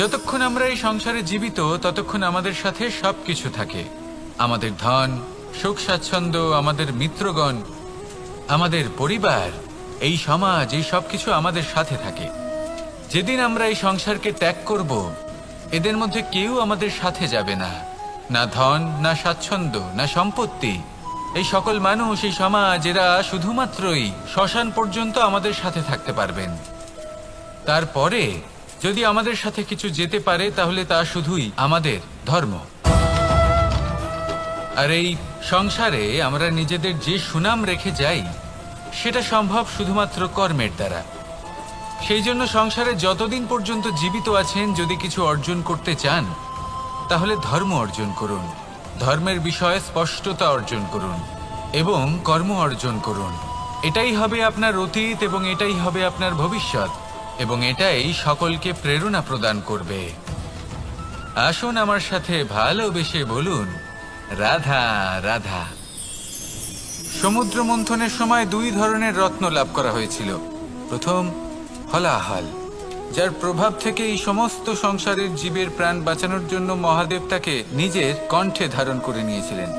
যতক্ষণ আমরা এই সংসারে জীবিত ততক্ষণ আমাদের সাথে সবকিছু থাকে। আমাদের ধন, সুখ স্বাচ্ছন্দ্য, আমাদের মিত্রগণ, আমাদের পরিবার, এই সমাজ, এই সবকিছু আমাদের সাথে থাকে। যেদিন আমরা এই সংসারকে ত্যাগ করব, এদের মধ্যে কেউ আমাদের সাথে যাবে না। না ধন, না স্বাচ্ছন্দ্য, না সম্পত্তি। এই সকল মানুষ, এই সমাজ, এরা শুধুমাত্রই শ্মশান পর্যন্ত আমাদের সাথে থাকতে পারবেন। তারপরে যদি আমাদের সাথে কিছু যেতে পারে তাহলে তা শুধুই আমাদের ধর্ম। আর এই সংসারে আমরা নিজেদের যে সুনাম রেখে যাই সেটা সম্ভব শুধুমাত্র কর্মের দ্বারা। সেই জন্য সংসারে যতদিন পর্যন্ত জীবিত আছেন, যদি কিছু অর্জন করতে চান তাহলে ধর্ম অর্জন করুন, ধর্মের বিষয়ে স্পষ্টতা অর্জন করুন এবং কর্ম অর্জন করুন। এটাই হবে আপনার অতীত এবং এটাই হবে আপনার ভবিষ্যৎ, এবং এটাই সকলকে প্রেরণা প্রদান করবে। আসুন আমার সাথে ভালোবেসে বলুন, রাধা রাধা। সমুদ্র মন্থনের সময় দুই ধরনের রত্ন লাভ করা হয়েছিল। প্রথম হলাহল, যার প্রভাব থেকে এই সমস্ত সংসারের জীবের প্রাণ বাঁচানোর জন্য মহাদেব তাকে নিজের কণ্ঠে ধারণ করে নিয়েছিলেন।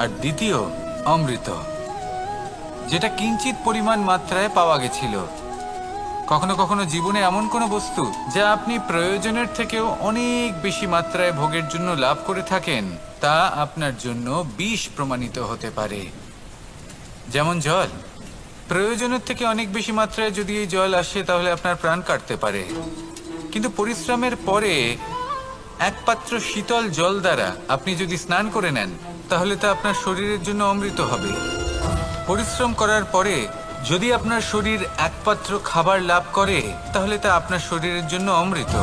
আর দ্বিতীয় অমৃত, যেটা কিঞ্চিত পরিমাণ মাত্রায় পাওয়া গেছিল। কখনো কখনো জীবনে এমন কোনো বস্তু যা আপনি প্রয়োজনের থেকেও অনেক বেশি মাত্রায় ভোগের জন্য লাভ করে থাকেন, তা আপনার জন্য বিষ প্রমাণিত হতে পারে। যেমন জল, প্রয়োজনের থেকে অনেক বেশি মাত্রায় যদি এই জল আসে তাহলে আপনার প্রাণ কাটতে পারে। কিন্তু পরিশ্রমের পরে এক পাত্র শীতল জল দ্বারা আপনি যদি স্নান করে নেন তাহলে তা আপনার শরীরের জন্য অমৃত হবে। পরিশ্রম করার পরে যদি আপনার শরীর এক পাত্র খাবার লাভ করে তাহলে তা আপনার শরীরের জন্য অমৃত।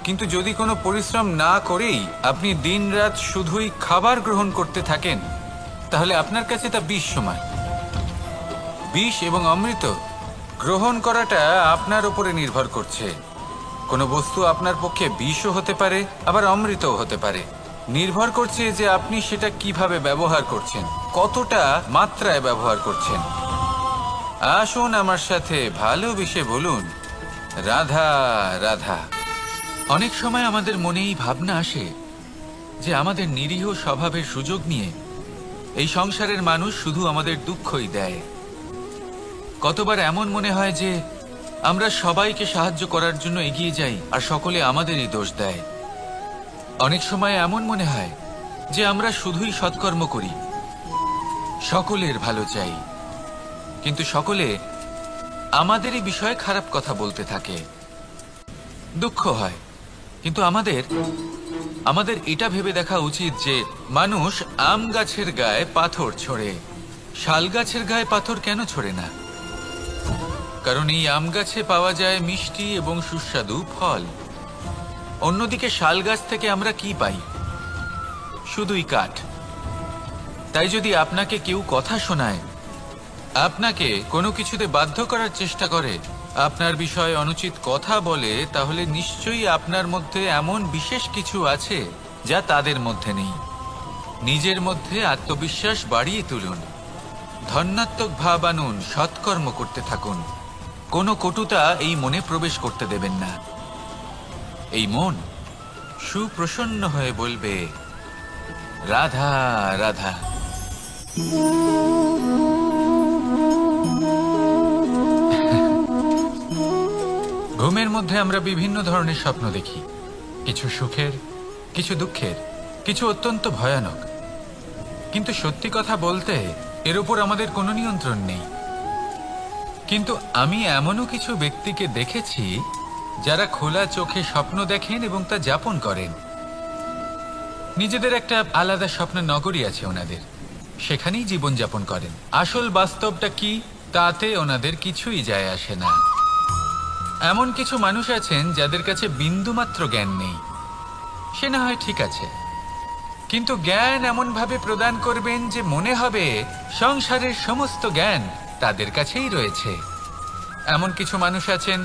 কিন্তু যদি কোনো পরিশ্রম না করেই আপনি দিনরাত শুধুই খাবার গ্রহণ করতে থাকেন তাহলে আপনার কাছে তা বিষ সমান। বিষ এবং অমৃত গ্রহণ করাটা আপনার উপরে নির্ভর করছে। কোনো বস্তু আপনার পক্ষে বিষও হতে পারে, আবার অমৃতও হতে পারে। নির্ভর করছে যে আপনি সেটা কিভাবে ব্যবহার করছেন, কতটা মাত্রায় ব্যবহার করছেন। আসুন আমার সাথে ভালোবেসে বলুন, রাধা রাধা। অনেক সময় আমাদের মনে এই ভাবনা আসে যে আমাদের নিরীহ স্বভাবের সুযোগ নিয়ে এই সংসারের মানুষ শুধু আমাদের দুঃখই দেয়। কতবার এমন মনে হয় যে আমরা সবাইকে সাহায্য করার জন্য এগিয়ে যাই আর সকলে আমাদেরই দোষ দেয়। অনেক সময় এমন মনে হয় যে আমরা শুধুই সৎকর্ম করি, সকলের ভালো চাই, কিন্তু সকলে আমাদেরই বিষয়ে খারাপ কথা বলতে থাকে। দুঃখ হয়, কিন্তু আমাদের এটা ভেবে দেখা উচিত যে মানুষ আম গাছের গায়ে পাথর ছোড়ে, শাল গাছের গায়ে পাথর কেন ছোড়ে না? কারণ এই আম গাছে পাওয়া যায় মিষ্টি এবং সুস্বাদু ফল। অন্যদিকে শাল গাছ থেকে আমরা কি পাই? শুধুই কাঠ। তাই যদি আপনাকে কেউ কথা শোনায়, আপনাকে কোনো কিছুতে বাধ্য করার চেষ্টা করে, আপনার বিষয়ে অনুচিত কথা বলে, তাহলে নিশ্চয়ই আপনার মধ্যে এমন বিশেষ কিছু আছে যা তাদের মধ্যে নেই। নিজের মধ্যে আত্মবিশ্বাস বাড়িয়ে তুলুন, ধন্যাত্মক ভাব আনুন, সৎকর্ম করতে থাকুন। কোনো কটুতা এই মনে প্রবেশ করতে দেবেন না। এই মন সুপ্রসন্ন হয়ে বলবে, রাধা রাধা। ঘুমের মধ্যে আমরা বিভিন্ন ধরনের স্বপ্ন দেখি, কিছু সুখের, কিছু দুঃখের, কিছু অত্যন্ত ভয়ানক। কিন্তু সত্যি কথা বলতে এর উপর আমাদের কোনো নিয়ন্ত্রণ নেই। কিন্তু আমি এমনও কিছু ব্যক্তিকে দেখেছি যারা খোলা চোখে স্বপ্ন দেখেন এবং তা যাপন করেন। নিজেদের একটা আলাদা স্বপ্নের নগরী আছে ওনাদের, সেখানেই জীবন যাপন করেন। আসল বাস্তবটা কি তাতে ওনাদের কিছুই যায় আসে না। এমন কিছু মানুষ আছেন যাদের কাছে বিন্দুমাত্র জ্ঞান নেই, সে না হয় ঠিক আছে, কিন্তু জ্ঞান এমনভাবে প্রদান করবেন যে মনে হবে সংসারের সমস্ত জ্ঞান তাদের কাছেই রয়েছে। এমন কিছু মানুষ আছেন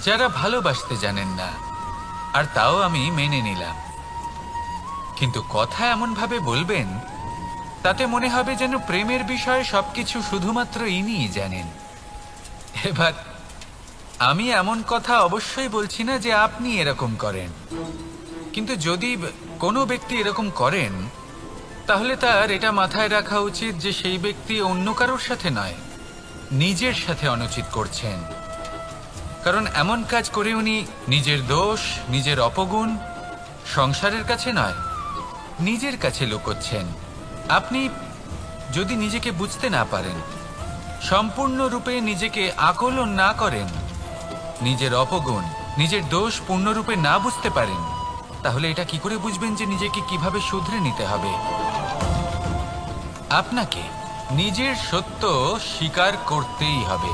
যারা ভালোবাসতে জানেন না, আর তাও আমি মেনে নিলাম, কিন্তু কথা এমনভাবে বলবেন তাতে মনে হবে যেন প্রেমের বিষয়ে সবকিছু শুধুমাত্র ইনিই জানেন। এবার আমি এমন কথা অবশ্যই বলছি না যে আপনি এরকম করেন, কিন্তু যদি কোনো ব্যক্তি এরকম করেন তাহলে তার এটা মাথায় রাখা উচিত যে সেই ব্যক্তি অন্য কারোর সাথে নয়, নিজের সাথে অনুচিত করছেন। কারণ এমন কাজ করে উনি নিজের দোষ, নিজের অপগুণ সংসারের কাছে নয়, নিজের কাছে লুকোচ্ছেন। আপনি যদি নিজেকে বুঝতে না পারেন, সম্পূর্ণরূপে নিজেকে আকলন না করেন, নিজের অপগুণ, নিজের দোষ পূর্ণরূপে না বুঝতে পারেন, তাহলে এটা কি করে বুঝবেন যে নিজেকে কিভাবে শুধরে নিতে হবে? আপনাকে নিজের সত্য স্বীকার করতেই হবে,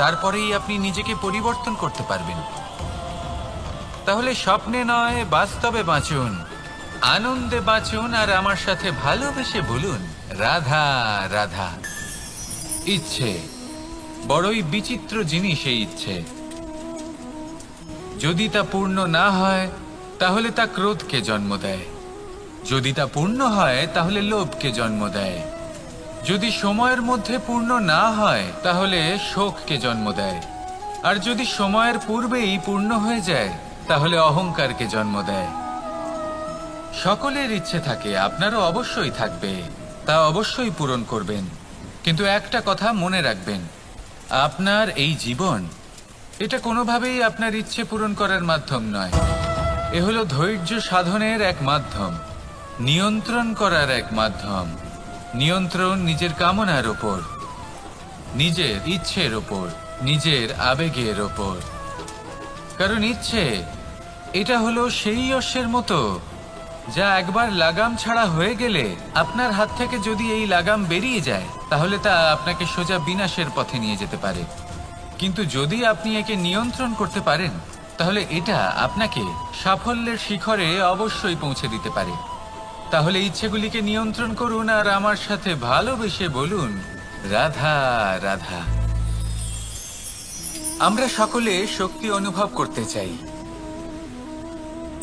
তারপরেই আপনি নিজেকে পরিবর্তন করতে পারবেন। তাহলে স্বপ্নে নয়, বাস্তবে বাঁচুন, আনন্দে বাঁচুন, আর আমার সাথে ভালোবেসে বলুন রাধা রাধা। ইচ্ছে বড়ই বিচিত্র জিনিস। এই ইচ্ছে যদি তা পূর্ণ না হয় তাহলে তা ক্রোধকে জন্ম দেয়, যদি তা পূর্ণ হয় তাহলে লোভকে জন্ম দেয়, যদি সময়ের মধ্যে পূর্ণ না হয় তাহলে শোককে জন্ম দেয়, আর যদি সময়ের পূর্বেই পূর্ণ হয়ে যায় তাহলে অহংকারকে জন্ম দেয়। সকলের ইচ্ছে থাকে, আপনারও অবশ্যই থাকবে, তা অবশ্যই পূরণ করবেন। কিন্তু একটা কথা মনে রাখবেন, আপনার এই জীবন এটা কোনোভাবেই আপনার ইচ্ছে পূরণ করার মাধ্যম নয়। এ হলো ধৈর্য সাধনের এক মাধ্যম, নিয়ন্ত্রণ করার এক মাধ্যম। নিয়ন্ত্রণ নিজের কামনার ওপর, নিজের ইচ্ছের ওপর, নিজের আবেগের ওপর। কারণ ইচ্ছে এটা হলো সেই অশ্বের মতো যা একবার লাগাম ছাড়া হয়ে গেলে আপনার হাত থেকে যদি এই লাগাম বেরিয়ে যায় তাহলে তা আপনাকে সোজা বিনাশের পথে নিয়ে যেতে পারে। কিন্তু যদি আপনি একে নিয়ন্ত্রণ করতে পারেন তাহলে এটা আপনাকে সাফল্যের শিখরে অবশ্যই পৌঁছে দিতে পারে। তাহলে ইচ্ছেগুলিকে নিয়ন্ত্রণ করুন আর আমার সাথে ভালোবেসে বলুন রাধা রাধা। আমরা সকলে শক্তি অনুভব করতে চাই।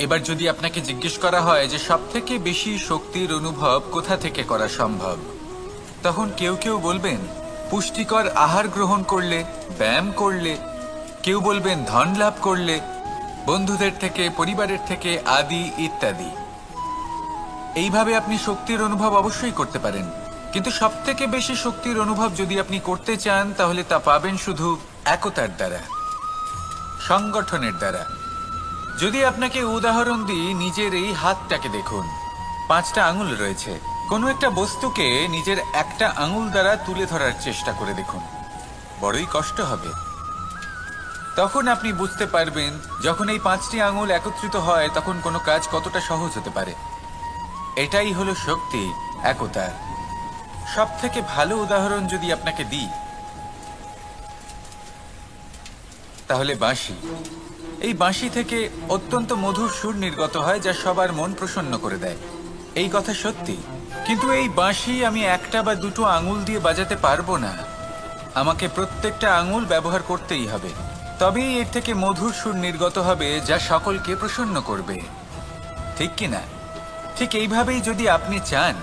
এবার যদি আপনাকে জিজ্ঞেস করা হয় যে সবথেকে বেশি শক্তির অনুভব কোথা থেকে করা সম্ভব, তখন কেউ কেউ বলবেন পুষ্টিকর আহার গ্রহণ করলে, ব্যায়াম করলে, কেউ বলবেন ধন লাভ করলে, বন্ধুদের থেকে, পরিবারের থেকে, আদি ইত্যাদি। এইভাবে আপনি শক্তির অনুভব অবশ্যই করতে পারেন, কিন্তু সবথেকে বেশি শক্তির অনুভব যদি আপনি করতে চান তাহলে তা পাবেন শুধু একতার দ্বারা, সংগঠনের দ্বারা। যদি আপনাকে উদাহরণ দিই, নিজের এই হাতটাকে দেখুন, 5টা আঙুল রয়েছে। কোনো একটা বস্তুকে নিজের একটা আঙুল দ্বারা তুলে ধরার চেষ্টা করে দেখুন, বড়ই কষ্ট হবে। তখন আপনি বুঝতে পারবেন যখন এই 5টি আঙুল একত্রিত হয় তখন কোনো কাজ কতটা সহজ হতে পারে। এটাই হলো শক্তি, একতার। সব থেকে ভালো উদাহরণ যদি আপনাকে দিই তাহলে বাঁশি। এই বাঁশি থেকে অত্যন্ত মধুর সুর নির্গত হয় যা সবার মন প্রসন্ন করে দেয়। এই কথা সত্যি, কিন্তু এই বাঁশি আমি একটা বা দুটো আঙুল দিয়ে বাজাতে পারবো না। আমাকে প্রত্যেকটা আঙুল ব্যবহার করতেই হবে, তবেই এর থেকে মধুর সুর নির্গত হবে যা সকলকে প্রসন্ন করবে, ঠিক কিনা? ঠিক এইভাবেই যদি আপনি চান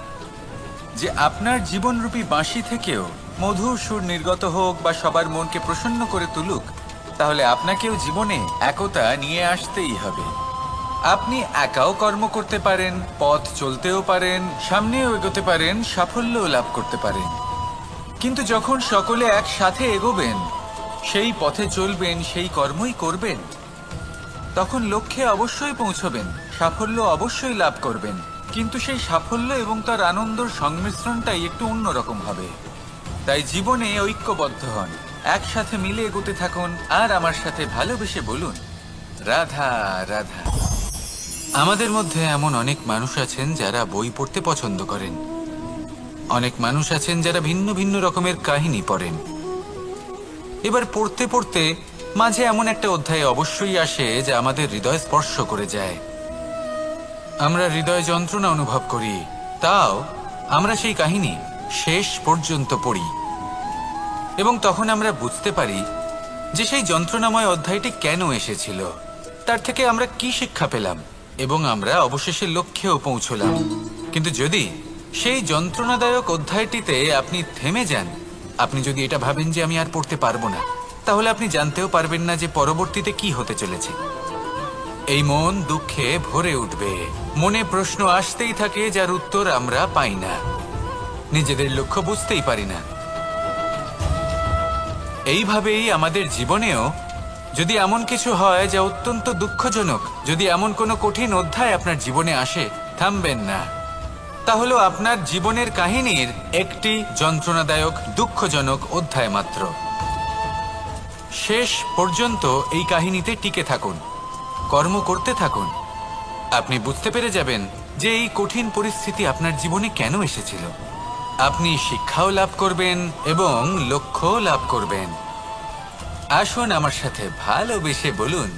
যে আপনার জীবনরূপী বাঁশি থেকেও মধুর সুর নির্গত হোক বা সবার মনকে প্রসন্ন করে তুলুক, তাহলে আপনাকেও জীবনে একতা নিয়ে আসতেই হবে। আপনি একাও কর্ম করতে পারেন, পথ চলতেও পারেন, সামনেও এগোতে পারেন, সাফল্যও লাভ করতে পারেন। কিন্তু যখন সকলে একসাথে এগোবেন, সেই পথে চলবেন, সেই কর্মই করবেন, তখন লক্ষ্যে অবশ্যই পৌঁছবেন, সাফল্য অবশ্যই লাভ করবেন। কিন্তু সেই সাফল্য এবং তার আনন্দর সংমিশ্রণটাই একটু অন্যরকম হবে। তাই জীবনে ঐক্যবদ্ধ হন, একসাথে মিলে এগোতে থাকুন, আর আমার সাথে ভালোবেসে বলুন রাধা রাধা। আমাদের মধ্যে এমন অনেক মানুষ আছেন যারা বই পড়তে পছন্দ করেন, অনেক মানুষ আছেন যারা ভিন্ন ভিন্ন রকমের কাহিনী পড়েন। এবার পড়তে পড়তে মাঝে এমন একটা অধ্যায় অবশ্যই আসে যা আমাদের হৃদয় স্পর্শ করে যায়। আমরা হৃদয় যন্ত্রণা অনুভব করি, তাও আমরা সেই কাহিনী শেষ পর্যন্ত পড়ি এবং তখন আমরা বুঝতে পারি যে সেই যন্ত্রণাময় অধ্যায়টি কেন এসেছিল, তার থেকে আমরা কি শিক্ষা পেলাম, এবং আমরা অবশেষে লক্ষ্যেও পৌঁছলাম। কিন্তু যদি সেই যন্ত্রণাদায়ক অধ্যায়টিতে আপনি থেমে যান, আপনি যদি এটা ভাবেন যে আমি আর পড়তে পারবো না, তাহলে আপনি জানতেও পারবেন না যে পরবর্তীতে কি হতে চলেছে। এই মন দুঃখে ভরে উঠবে, মনে প্রশ্ন আসতেই থাকে যার উত্তর আমরা পাই না, নিজেদের লক্ষ্য বুঝতেই পারি না। এইভাবেই আমাদের জীবনেও যদি এমন কিছু হয় যা অত্যন্ত দুঃখজনক, যদি এমন কোনো কঠিন অধ্যায় আপনার জীবনে আসে, থামবেন না। তা হলো আপনার জীবনের কাহিনীর একটি যন্ত্রণাদায়ক দুঃখজনক অধ্যায় মাত্র। শেষ পর্যন্ত এই কাহিনীতে টিকে থাকুন, কর্ম করতে থাকুন। আপনি বুঝতে পেরে যাবেন যে এই কঠিন পরিস্থিতি আপনার জীবনে কেন এসেছিল। আপনি শিক্ষাও লাভ করবেন এবং লক্ষ্যও লাভ করবেন। আসুন আমার সাথে ভালোবেসে বলুন,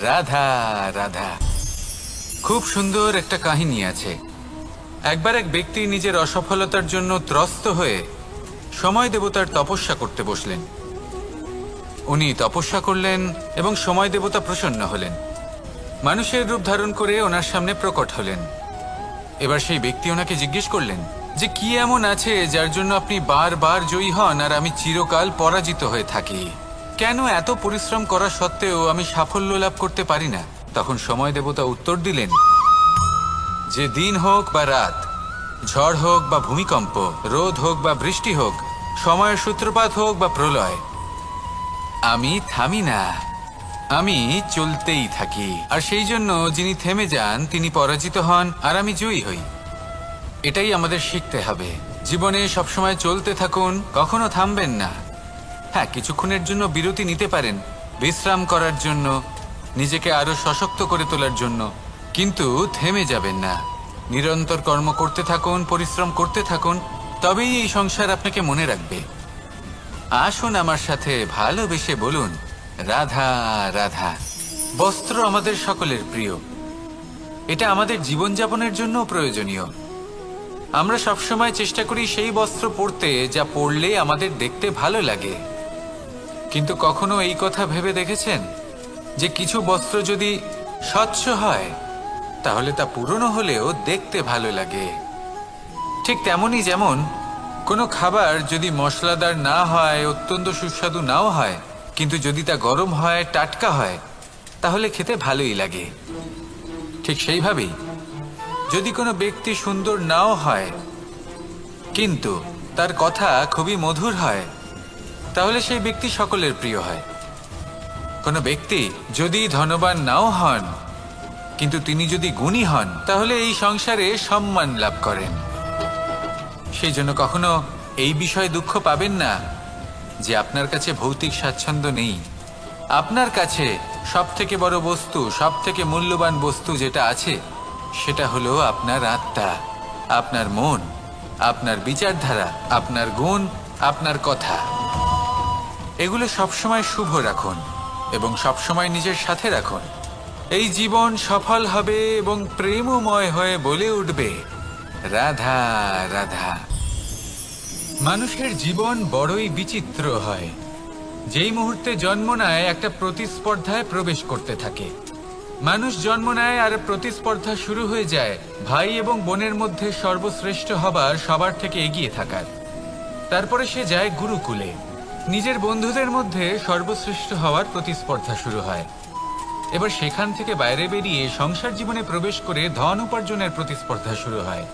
রাধা রাধা। খুব সুন্দর একটা কাহিনী আছে। একবার এক ব্যক্তি নিজের অসফলতার জন্য ত্রস্ত হয়ে সময় দেবতার তপস্যা করতে বসলেন। উনি তপস্যা করলেন এবং সময় দেবতা প্রসন্ন হলেন, মানুষের রূপ ধারণ করে ওনার সামনে প্রকট হলেন। এবার সেই ব্যক্তি ওনাকে জিজ্ঞেস করলেন যে কি এমন আছে যার জন্য আপনি বারবার জয়ী হন আর আমি চিরকাল পরাজিত হয়ে থাকি? কেন এত পরিশ্রম করা সত্ত্বেও আমি সাফল্য লাভ করতে পারি না? তখন সময় দেবতা উত্তর দিলেন যে দিন হোক বা রাত, ঝড় হোক বা ভূমিকম্প, রোদ হোক বা বৃষ্টি হোক, সময়ের সূত্রপাত হোক বা প্রলয়, আমি থামি না, আমি চলতেই থাকি। আর সেই জন্য যিনি থেমে যান তিনি পরাজিত হন আর আমি জয়ী হই। এটাই আমাদের শিখতে হবে। জীবনে সবসময় চলতে থাকুন, কখনো থামবেন না। হ্যাঁ, কিছুক্ষণের জন্য বিরতি নিতে পারেন, বিশ্রাম করার জন্য, নিজেকে আরো সশক্ত করে তোলার জন্য, কিন্তু থেমে যাবেন না। নিরন্তর কর্ম করতে থাকুন, পরিশ্রম করতে থাকুন, তবেই এই সংসার আপনাকে মনে রাখবে। আসুন আমার সাথে ভালোবেসে বলুন, রাধা রাধা। বস্ত্র আমাদের সকলের প্রিয়, এটা আমাদের জীবনযাপনের জন্য প্রয়োজনীয়। আমরা সবসময় চেষ্টা করি সেই বস্ত্র পরতে যা পরলে আমাদের দেখতে ভালো লাগে। কিন্তু কখনো এই কথা ভেবে দেখেছেন যে কিছু বস্ত্র যদি স্বচ্ছ হয় তাহলে তা পুরনো হলেও দেখতে ভালো লাগে? ঠিক তেমনই যেমন কোনো খাবার যদি মশলাদার না হয়, অত্যন্ত সুস্বাদু নাও হয়, কিন্তু যদি তা গরম হয়, টাটকা হয়, তাহলে খেতে ভালোই লাগে। ঠিক সেইভাবেই যদি কোনো ব্যক্তি সুন্দর নাও হয় কিন্তু তার কথা খুবই মধুর হয়, তাহলে সেই ব্যক্তি সকলের প্রিয় হয়। কোনো ব্যক্তি যদি ধনবান নাও হন কিন্তু তিনি যদি গুণী হন, তাহলে এই সংসারে সম্মান লাভ করেন। সেই জন্য কখনো এই বিষয়ে দুঃখ পাবেন না যে আপনার কাছে ভৌতিক স্বাচ্ছন্দ্য নেই। আপনার কাছে সব থেকে বড় বস্তু, সব থেকে মূল্যবান বস্তু যেটা আছে সেটা হলো আপনার আত্মা, আপনার মন, আপনার বিচারধারা, আপনার গুণ, আপনার কথা। এগুলো সবসময় শুভ রাখুন এবং সবসময় নিজের সাথে রাখুন। এই জীবন সফল হবে এবং প্রেমময় হয়ে বলে উঠবে, রাধা রাধা। মানুষের জীবন বড়ই বিচিত্র হয়। যেই মুহূর্তে জন্ম নেয় একটা প্রতিস্পর্ধায় প্রবেশ করতে থাকে। মানুষ জন্ম নেয় আর প্রতিস্পর্ধা শুরু হয়ে যায় ভাই এবং বোনের মধ্যে সর্বশ্রেষ্ঠ হবার, সবার থেকে এগিয়ে থাকার। তারপরে সে যায় গুরুকুলে, নিজের বন্ধুদের মধ্যে সর্বশ্রেষ্ঠ হওয়ার প্রতিস্পর্ধা শুরু হয়। এবার সেখান থেকে বাইরে বেরিয়ে সংসার জীবনে প্রবেশ করে ধন উপার্জনের প্রতিস্পর্ধা শুরু হয়।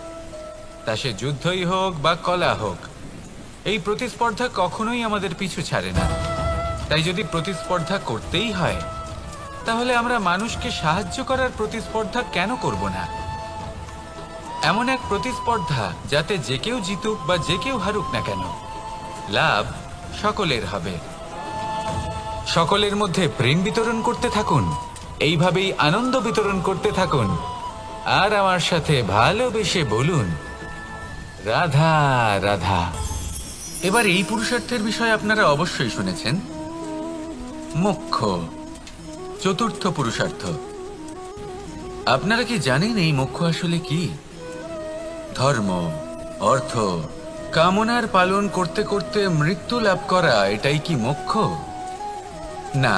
তা সে যুদ্ধই হোক বা কলা হোক, এই প্রতিস্পর্ধা কখনোই আমাদের পিছু ছাড়ে না। তাই যদি প্রতিস্পর্ধা করতেই হয় তাহলে আমরা মানুষকে সাহায্য করার প্রতিস্পর্ধা কেন করব না? এমন এক প্রতিস্পর্ধা যাতে যে কেউ জিতুক বা যে কেউ হারুক না কেন, লাভ সকলের হবে। সকলের মধ্যে প্রেম বিতরণ করতে থাকুন, এইভাবেই আনন্দ বিতরণ করতে থাকুন। আর আমার সাথে ভালোবেসে বলুন, রাধা রাধা। এবার এই পুরুষার্থের বিষয়ে আপনারা অবশ্যই শুনেছেন, মোক্ষ, চতুর্থ পুরুষার্থ। আপনারা কি জানেন এই মোক্ষ আসলে কি? ধর্ম, অর্থ, কামনার পালন করতে করতে মৃত্যু লাভ করা, এটাই কি মোক্ষ? না,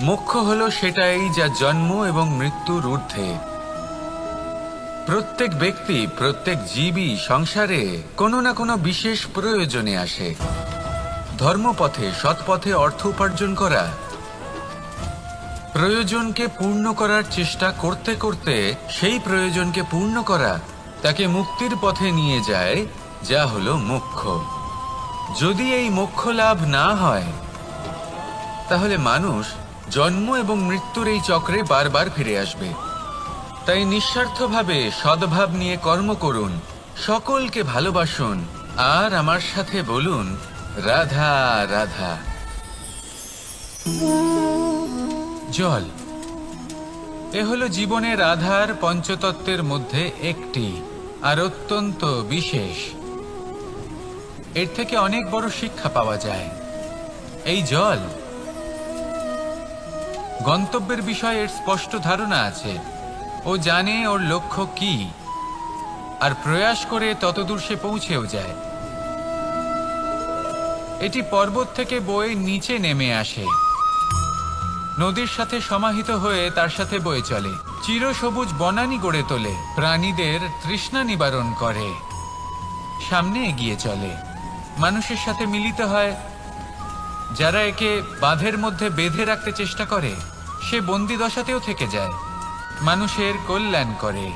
মোক্ষ হলো সেটাই যা জন্ম এবং মৃত্যুর ঊর্ধ্বে। প্রত্যেক ব্যক্তি, প্রত্যেক জীবই সংসারে কোনো না কোনো বিশেষ প্রয়োজনে আসে। ধর্মপথে সৎপথে অর্থ উপার্জন করা, প্রয়োজনকে পূর্ণ করার চেষ্টা করতে করতে সেই প্রয়োজনকে পূর্ণ করা তাকে মুক্তির পথে নিয়ে যায়, যা হলো মোক্ষ। যদি এই মোক্ষ লাভ না হয় তাহলে মানুষ জন্ম এবং মৃত্যুর এই চক্রে বারবার ফিরে আসবে। তাই নিঃস্বার্থভাবে সদ্ভাব নিয়ে কর্ম করুন, সকলকে ভালোবাসুন, আর আমার সাথে বলুন রাধা রাধা। জল এ হলো জীবনের আধার পঞ্চতত্ত্বের মধ্যে একটি, আর অত্যন্ত বিশেষ। এর থেকে অনেক বড় শিক্ষা পাওয়া যায়। এই জল গন্তব্যের বিষয়ে এর স্পষ্ট ধারণা আছে। ও জানে ওর লক্ষ্য কি, আর প্রয়াস করে ততদূর সে পৌঁছেও যায়। এটি পর্বত থেকে বয়ে নিচে নেমে আসে, নদীর সাথে সমাহিত হয়ে তার সাথে বয়ে চলে, চিরসবুজ বনানী গড়ে তোলে, প্রাণীদের তৃষ্ণা নিবারণ করে, সামনে এগিয়ে চলে, মানুষের সাথে মিলিত হয়। যারা একে বাঁধের মধ্যে বেঁধে রাখতে চেষ্টা করে সে বন্দি দশাতেও থেকে যায়, মানুষের কল্যাণ করে।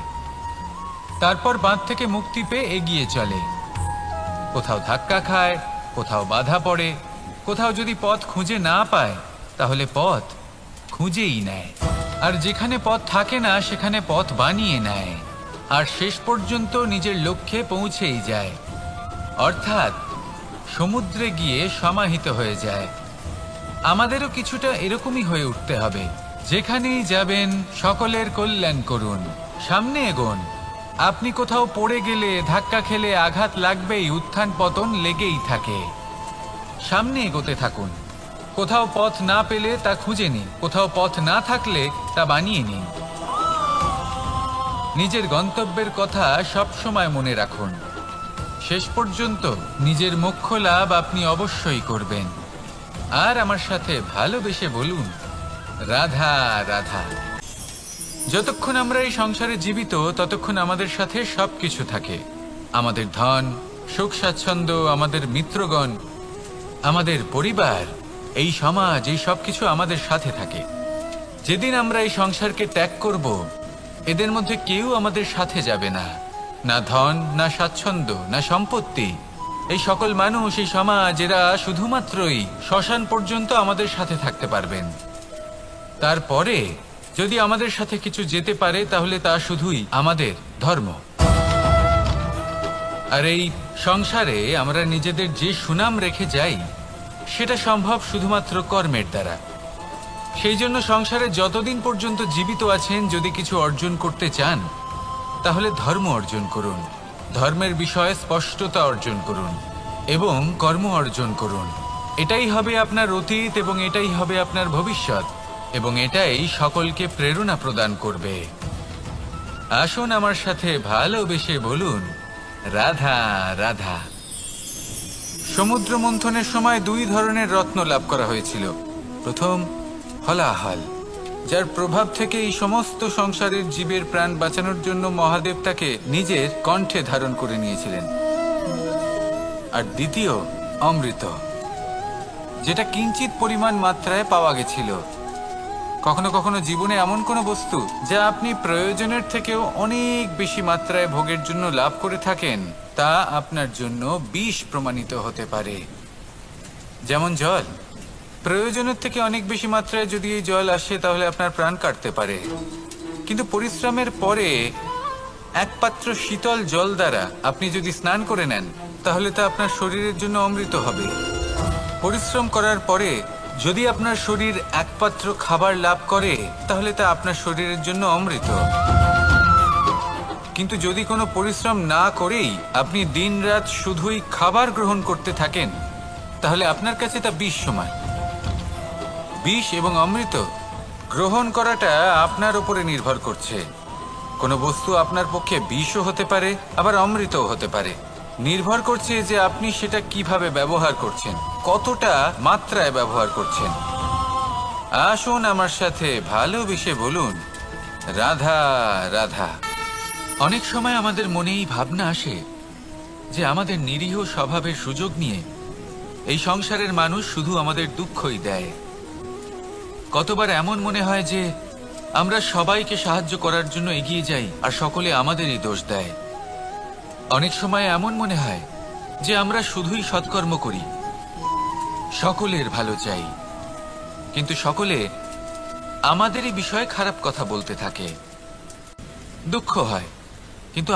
তারপর বাঁধ থেকে মুক্তি পেয়ে এগিয়ে চলে, কোথাও ধাক্কা খায়, কোথাও বাধা পড়ে, কোথাও যদি পথ খুঁজে না পায় তাহলে পথ খুঁজেই নেয়, আর যেখানে পথ থাকে না সেখানে পথ বানিয়ে নেয়, আর শেষ পর্যন্ত নিজের লক্ষ্যে পৌঁছেই যায়, অর্থাৎ সমুদ্রে গিয়ে সমাহিত হয়ে যায়। আমাদেরও কিছুটা এরকমই হয়ে উঠতে হবে। যেখানেই যাবেন সকলের কল্যাণ করুন, সামনে এগোন। আপনি কোথাও পড়ে গেলে, ধাক্কা খেলে আঘাত লাগবেই, উত্থান পতন লেগেই থাকে। সামনে এগোতে থাকুন। কোথাও পথ না পেলে তা খুঁজে নিন, কোথাও পথ না থাকলে তা বানিয়ে নিন। নিজের গন্তব্যের কথা সব সময় মনে রাখুন। শেষ পর্যন্ত নিজের মোক্ষ লাভ আপনি অবশ্যই করবেন। আর আমার সাথে ভালোবেসে বলুন রাধা রাধা। যতক্ষণ আমরা এই সংসারে জীবিত ততক্ষণ আমাদের সাথে সবকিছু থাকে। আমাদের ধন, সুখ স্বাচ্ছন্দ্য, আমাদের মিত্রগণ, আমাদের পরিবার, এই সমাজ, এই সবকিছু আমাদের সাথে থাকে। যেদিন আমরা এই সংসারকে ত্যাগ করব, এদের মধ্যে কেউ আমাদের সাথে যাবে না। না ধন, না স্বাচ্ছন্দ্য, না সম্পত্তি। এই সকল মানুষ, এই সমাজ, এরা শুধুমাত্রই শ্মশান পর্যন্ত আমাদের সাথে থাকতে পারবেন। তারপরে যদি আমাদের সাথে কিছু যেতে পারে তাহলে তা শুধুই আমাদের ধর্ম। আর এই সংসারে আমরা নিজেদের যে সুনাম রেখে যাই সেটা সম্ভব শুধুমাত্র কর্মের দ্বারা। সেই জন্য সংসারে যতদিন পর্যন্ত জীবিত আছেন, যদি কিছু অর্জন করতে চান তাহলে ধর্ম অর্জন করুন, ধর্মের বিষয়ে স্পষ্টতা অর্জন করুন এবং কর্ম অর্জন করুন। এটাই হবে আপনার অতীত এবং এটাই হবে আপনার ভবিষ্যৎ, এবং এটাই সকলকে প্রেরণা প্রদান করবে। আসুন আমার সাথে ভালোবেসে বলুন রাধা রাধা। সমুদ্র মন্থনের সময় দুই ধরনের রত্ন লাভ করা হয়েছিল। প্রথম হলাহল, যার প্রভাব থেকে এই সমস্ত সংসারের জীবের প্রাণ বাঁচানোর জন্য মহাদেব তাকে নিজের কণ্ঠে ধারণ করে নিয়েছিলেন। আর দ্বিতীয় অমৃত, যেটা কিঞ্চিত পরিমাণ মাত্রায় পাওয়া গেছিল। কখনো কখনো জীবনে এমন কোনো বস্তু যা আপনি প্রয়োজনের থেকেও অনেক বেশি মাত্রায় ভোগের জন্য লাভ করে থাকেন, তা আপনার জন্য বিষ প্রমাণিত হতে পারে। যেমন জল, প্রয়োজনের থেকে অনেক বেশি মাত্রায় যদি এই জল আসে তাহলে আপনার প্রাণ কাটতে পারে, কিন্তু পরিশ্রমের পরে এক পাত্র শীতল জল দ্বারা আপনি যদি স্নান করে নেন তাহলে তা আপনার শরীরের জন্য অমৃত হবে। পরিশ্রম করার পরে যদি আপনার শরীর এক পাত্র খাবার লাভ করে তাহলে তা আপনার শরীরের জন্য অমৃত। কিন্তু যদি কোনো পরিশ্রম না করেই আপনি দিনরাত শুধুই খাবার গ্রহণ করতে থাকেন তাহলে আপনার কাছে তা বিষ সমান। বিষ এবং অমৃত গ্রহণ করাটা আপনার উপরে নির্ভর করছে। কোনো বস্তু আপনার পক্ষে বিষও হতে পারে, আবার অমৃতও হতে পারে। নির্ভর করছে যে আপনি সেটা কিভাবে ব্যবহার করছেন, কতটা মাত্রায় ব্যবহার করছেন। আসুন আমার সাথে ভালোবেসে বলুন রাধা রাধা। অনেক সময় আমাদের মনে এই ভাবনা আসে যে আমাদের নিরীহ স্বভাবের সুযোগ নিয়ে এই সংসারের মানুষ শুধু আমাদের দুঃখই দেয়। কতবার এমন মনে হয় যে আমরা সবাইকে সাহায্য করার জন্য এগিয়ে যাই আর সকলে আমাদেরই দোষ দেয়। অনেক সময় এমন মনে হয় যে আমরা শুধুই সৎকর্ম করি, সকলের ভালো চাই, কিন্তু সকলে আমাদেরই বিষয়ে খারাপ কথা বলতে থাকে। দুঃখ হয়, কিন্তু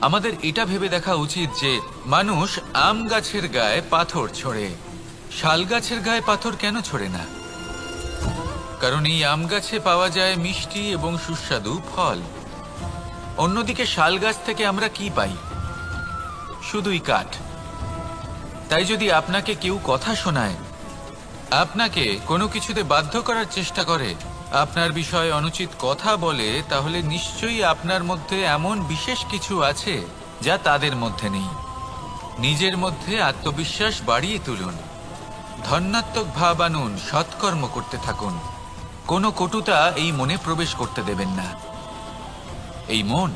আমাদের এটা ভেবে দেখা উচিত যে মানুষ আম গাছের গায়ে পাথর ছোড়ে, শাল গাছের গায়ে পাথর কেন ছোড়ে না? কারণ এই আম গাছে পাওয়া যায় মিষ্টি এবং সুস্বাদু ফল। অন্যদিকে শাল গাছ থেকে আমরা কি পাই? শুধুই কাঠ। তাই যদি আপনাকে কেউ কথা শোনায়, আপনাকে কোনো কিছুতে বাধ্য করার চেষ্টা করে, আপনার বিষয়ে অনুচিত কথা বলে, তাহলে নিশ্চয়ই আপনার মধ্যে এমন বিশেষ কিছু আছে যা তাদের মধ্যে নেই। নিজের মধ্যে আত্মবিশ্বাস বাড়িয়ে তুলুন, ধন্যাত্মক ভাব আনুন, সৎকর্ম করতে থাকুন। কোনো কটুতা এই মনে প্রবেশ করতে দেবেন না। এই মন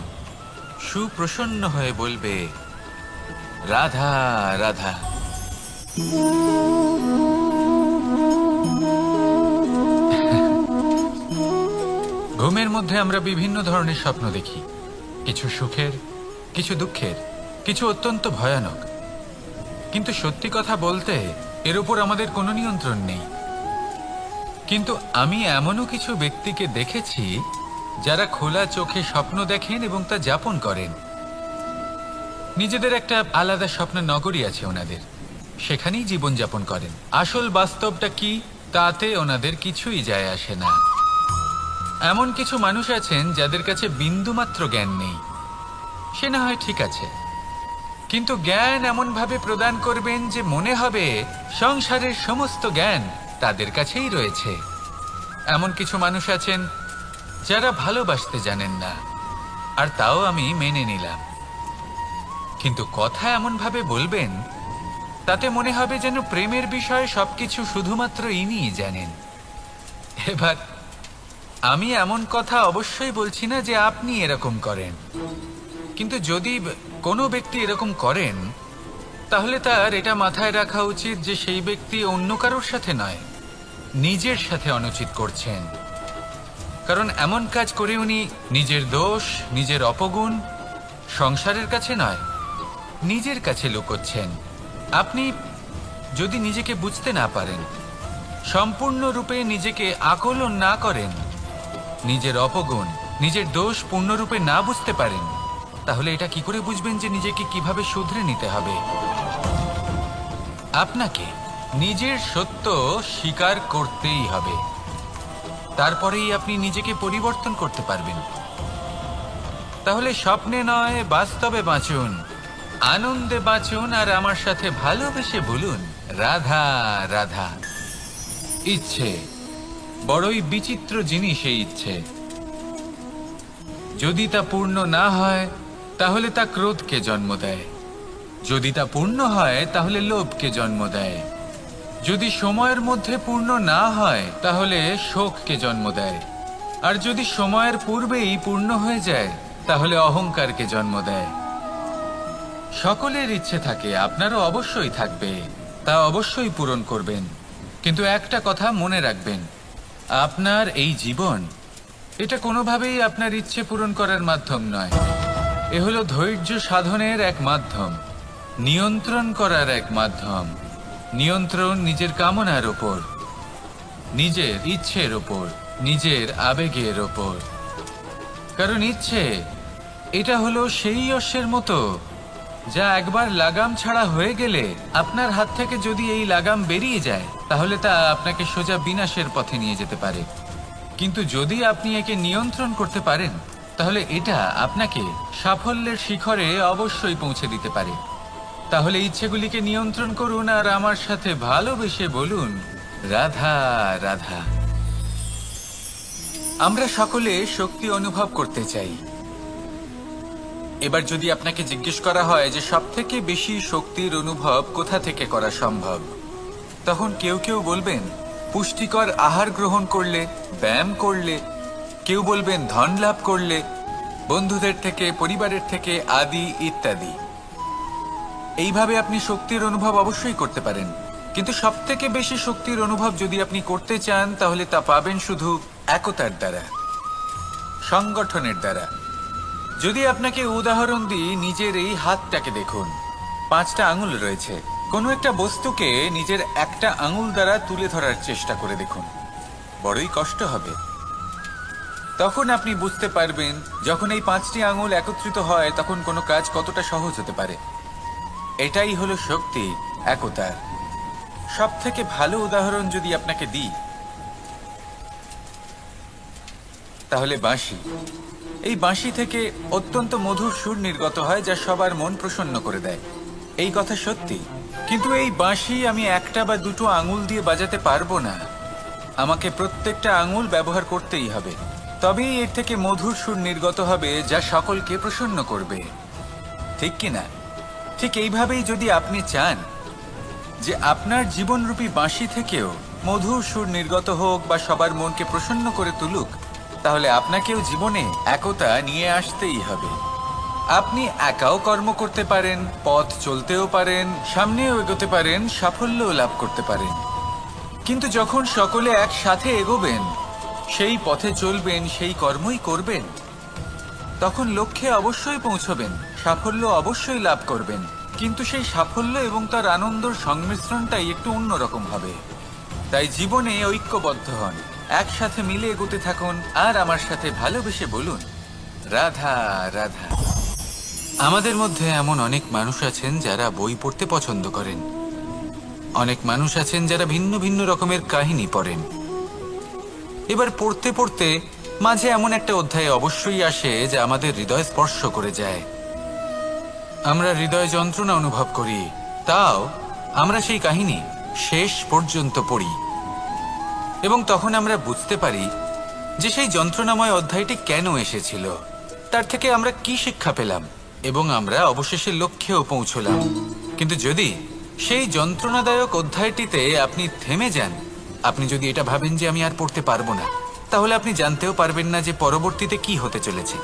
সুপ্রসন্ন হয়ে বলবে, রাধা রাধা। ঘুমের মধ্যে আমরা বিভিন্ন ধরনের স্বপ্ন দেখি, কিছু সুখের, কিছু দুঃখের, কিছু অত্যন্ত ভয়ানক। কিন্তু সত্যি কথা বলতে এর উপর আমাদের কোনো নিয়ন্ত্রণ নেই। কিন্তু আমি এমনও কিছু ব্যক্তিকে দেখেছি যারা খোলা চোখে স্বপ্ন দেখেন এবং তা যাপন করেন। নিজেদের একটা আলাদা স্বপ্নের নগরী আছে ওনাদের, সেখানেই জীবনযাপন করেন। আসল বাস্তবটা কি তাতে ওনাদের কিছুই যায় আসে না। এমন কিছু মানুষ আছেন যাদের কাছে বিন্দুমাত্র জ্ঞান নেই, সে না হয় ঠিক আছে, কিন্তু জ্ঞান এমনভাবে প্রদান করবেন যে মনে হবে সংসারের সমস্ত জ্ঞান তাদের কাছেই রয়েছে। এমন কিছু মানুষ আছেন যারা ভালোবাসতে জানেন না, আর তাও আমি মেনে নিলাম, কিন্তু কথা এমনভাবে বলবেন তাতে মনে হবে যেন প্রেমের বিষয়ে সবকিছু শুধুমাত্র ইনিই জানেন। এবার আমি এমন কথা অবশ্যই বলছি না যে আপনি এরকম করেন, কিন্তু যদি কোনো ব্যক্তি এরকম করেন তাহলে তার এটা মাথায় রাখা উচিত যে সেই ব্যক্তি অন্য কারোর সাথে নয়, নিজের সাথে অনুচিত করছেন। কারণ এমন কাজ করে উনি নিজের দোষ, নিজের অপগুণ সংসারের কাছে নয়, নিজের কাছে লুকোচ্ছেন। আপনি যদি নিজেকে বুঝতে না পারেন, সম্পূর্ণরূপে নিজেকে আকলন না করেন, নিজের অপগুণ, নিজের দোষ পূর্ণরূপে না বুঝতে পারেন, তাহলে এটা কি করে বুঝবেন যে নিজেকে কিভাবে শুধরে নিতে হবে? আপনাকে নিজের সত্য স্বীকার করতেই হবে, তারপরেই আপনি নিজেকে পরিবর্তন করতে পারবেন। তাহলে স্বপ্নে নয়, বাস্তবে বাঁচুন, আনন্দে বাঁচুন, আর আমার সাথে ভালোবেসে বলুন, রাধা রাধা। ইচ্ছে বড়ই বিচিত্র জিনিস। এই ইচ্ছে যদি তা পূর্ণ না হয় তাহলে তা ক্রোধকে জন্ম দেয়, যদি তা পূর্ণ হয় তাহলে লোভকে জন্ম দেয়, যদি সময়ের মধ্যে পূর্ণ না হয় তাহলে শোককে জন্ম দেয়, আর যদি সময়ের পূর্বেই পূর্ণ হয়ে যায় তাহলে অহংকারকে জন্ম দেয়। সকলের ইচ্ছে থাকে, আপনারও অবশ্যই থাকবে, তা অবশ্যই পূরণ করবেন। কিন্তু একটা কথা মনে রাখবেন, আপনার এই জীবন এটা কোনোভাবেই আপনার ইচ্ছে পূরণ করার মাধ্যম নয়। এ হলো ধৈর্য সাধনের এক মাধ্যম, নিয়ন্ত্রণ করার এক মাধ্যম। নিয়ন্ত্রণ নিজের কামনার ওপর, নিজের ইচ্ছের ওপর, নিজের আবেগের ওপর। কারণ ইচ্ছে এটা হলো সেই অশ্বের মতো যা একবার লাগাম ছাড়া হয়ে গেলে আপনার হাত থেকে যদি এই লাগাম বেরিয়ে যায় তাহলে তা আপনাকে সোজা বিনাশের পথে নিয়ে যেতে পারে। কিন্তু যদি আপনি একে নিয়ন্ত্রণ করতে পারেন তাহলে এটা আপনাকে সাফল্যের শিখরে অবশ্যই পৌঁছে দিতে পারে। তাহলে ইচ্ছেগুলিকে নিয়ন্ত্রণ করুন আর আমার সাথে ভালোবেসে বলুন, রাধা রাধা। আমরা সকলে শক্তি অনুভব করতে চাই। এবার যদি আপনাকে জিজ্ঞেস করা হয় যে সবথেকে বেশি শক্তির অনুভব কোথা থেকে করা সম্ভব, তখন কেউ কেউ বলবেন পুষ্টিকর আহার গ্রহণ করলে, ব্যায়াম করলে, কেউ বলবেন ধন লাভ করলে, বন্ধুদের থেকে, পরিবারের থেকে, আদি ইত্যাদি। এইভাবে আপনি শক্তির অনুভব অবশ্যই করতে পারেন, কিন্তু সবথেকে বেশি শক্তির অনুভব যদি আপনি করতে চান তাহলে তা পাবেন শুধু একতার দ্বারা, সংগঠনের দ্বারা। যদি আপনাকে উদাহরণ দিই, নিজের এই হাতটাকে দেখুন, 5টা আঙুল রয়েছে। কোনো একটা বস্তুকে নিজের একটা আঙুল দ্বারা তুলে ধরার চেষ্টা করে দেখুন, বড়ই কষ্ট হবে। তখন আপনি বুঝতে পারবেন যখন এই 5টি আঙুল একত্রিত হয় তখন কোনো কাজ কতটা সহজ হতে পারে। এটাই হলো শক্তি, একতার। সব থেকে ভালো উদাহরণ যদি আপনাকে দিই তাহলে বাঁশি। এই বাঁশি থেকে অত্যন্ত মধুর সুর নির্গত হয় যা সবার মন প্রসন্ন করে দেয়। এই কথা সত্যি, কিন্তু এই বাঁশি আমি একটা বা দুটো আঙুল দিয়ে বাজাতে পারবো না। আমাকে প্রত্যেকটা আঙুল ব্যবহার করতেই হবে, তবেই এর থেকে মধুর সুর নির্গত হবে যা সকলকে প্রসন্ন করবে, ঠিক কিনা? ঠিক এইভাবেই যদি আপনি চান যে আপনার জীবনরূপী বাঁশি থেকেও মধুর সুর নির্গত হোক বা সবার মনকে প্রসন্ন করে তুলুক, তাহলে আপনাকেও জীবনে একতা নিয়ে আসতেই হবে। আপনি একাও কর্ম করতে পারেন, পথ চলতেও পারেন, সামনেও এগোতে পারেন, সাফল্যও লাভ করতে পারেন। কিন্তু যখন সকলে একসাথে এগোবেন, সেই পথে চলবেন, সেই কর্মই করবেন, তখন লক্ষ্যে অবশ্যই পৌঁছবেন, সাফল্য অবশ্যই লাভ করবেন। কিন্তু সেই সাফল্য এবং তার আনন্দর সংমিশ্রণটাই একটু অন্যরকম হবে। তাই জীবনে ঐক্যবদ্ধ হন, একসাথে মিলে এগোতে থাকুন, আর আমার সাথে ভালোবেসে বলুন, রাধা রাধা। আমাদের মধ্যে এমন অনেক মানুষ আছেন যারা বই পড়তে পছন্দ করেন, অনেক মানুষ আছেন যারা ভিন্ন ভিন্ন রকমের কাহিনী পড়েন। এবার পড়তে পড়তে মাঝে এমন একটা অধ্যায় অবশ্যই আসে যা আমাদের হৃদয় স্পর্শ করে যায়। আমরা হৃদয় যন্ত্রণা অনুভব করি, তাও আমরা সেই কাহিনী শেষ পর্যন্ত পড়ি এবং তখন আমরা বুঝতে পারি যে সেই যন্ত্রণাময় অধ্যায়টি কেন এসেছিল, তার থেকে আমরা কি শিক্ষা পেলাম, এবং আমরা অবশেষে লক্ষ্যেও পৌঁছলাম। কিন্তু যদি সেই যন্ত্রণাদায়ক অধ্যায়টিতে আপনি থেমে যান, আপনি যদি এটা ভাবেন যে আমি আর পড়তে পারবো না, তাহলে আপনি জানতেও পারবেন না যে পরবর্তীতে কি হতে চলেছে।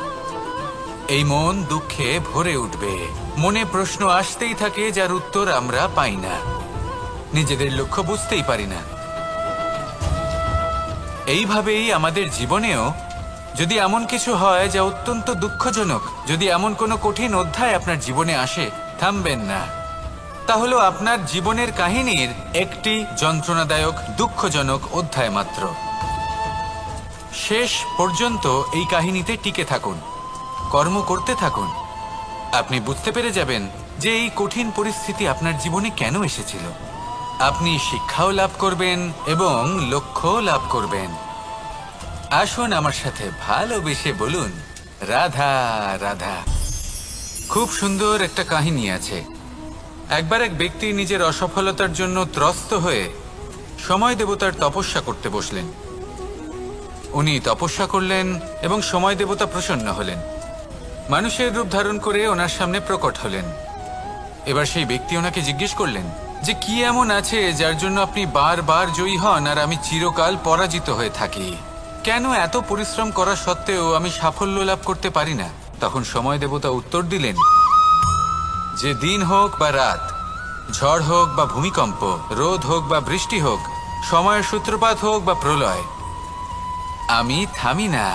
এই মন দুঃখে ভরে উঠবে, মনে প্রশ্ন আসতেই থাকে যার উত্তর আমরা পাই না, নিজেদের লক্ষ্য বুঝতেই পারি না। এইভাবেই আমাদের জীবনেও যদি এমন কিছু হয় যা অত্যন্ত দুঃখজনক, যদি এমন কোনো কঠিন অধ্যায় আপনার জীবনে আসে, থামবেন না। তা হলো আপনার জীবনের কাহিনীর একটি যন্ত্রণাদায়ক, দুঃখজনক অধ্যায় মাত্র। শেষ পর্যন্ত এই কাহিনীতে টিকে থাকুন, কর্ম করতে থাকুন। আপনি বুঝতে পেরে যাবেন যে এই কঠিন পরিস্থিতি আপনার জীবনে কেন এসেছিল। আপনি শিক্ষাও লাভ করবেন এবং লক্ষ্যও লাভ করবেন। আসুন আমার সাথে ভালোবেসে বলুন, রাধা রাধা। খুব সুন্দর একটা কাহিনী আছে। একবার এক ব্যক্তি নিজের অসফলতার জন্য ত্রস্ত হয়ে সময় দেবতার তপস্যা করতে বসলেন। উনি তপস্যা করলেন এবং সময় দেবতা প্রসন্ন হলেন, মানুষের রূপ ধারণ করে ওনার সামনে প্রকট হলেন। এবার সেই ব্যক্তি ওনাকে জিজ্ঞেস করলেন যে কি এমন আছে যার জন্য আপনি বারবার জয়ী হন আর আমি চিরকাল পরাজিত হয়ে থাকি? কেন এত পরিশ্রম করা সত্ত্বেও আমি সাফল্য লাভ করতে পারি না? তখন সময় দেবতা উত্তর দিলেন যে দিন হোক বা রাত, ঝড় হোক বা ভূমিকম্প, রোদ হোক বা বৃষ্টি হোক, সময়ের সূত্রপাত হোক বা প্রলয়, আমি থামি না,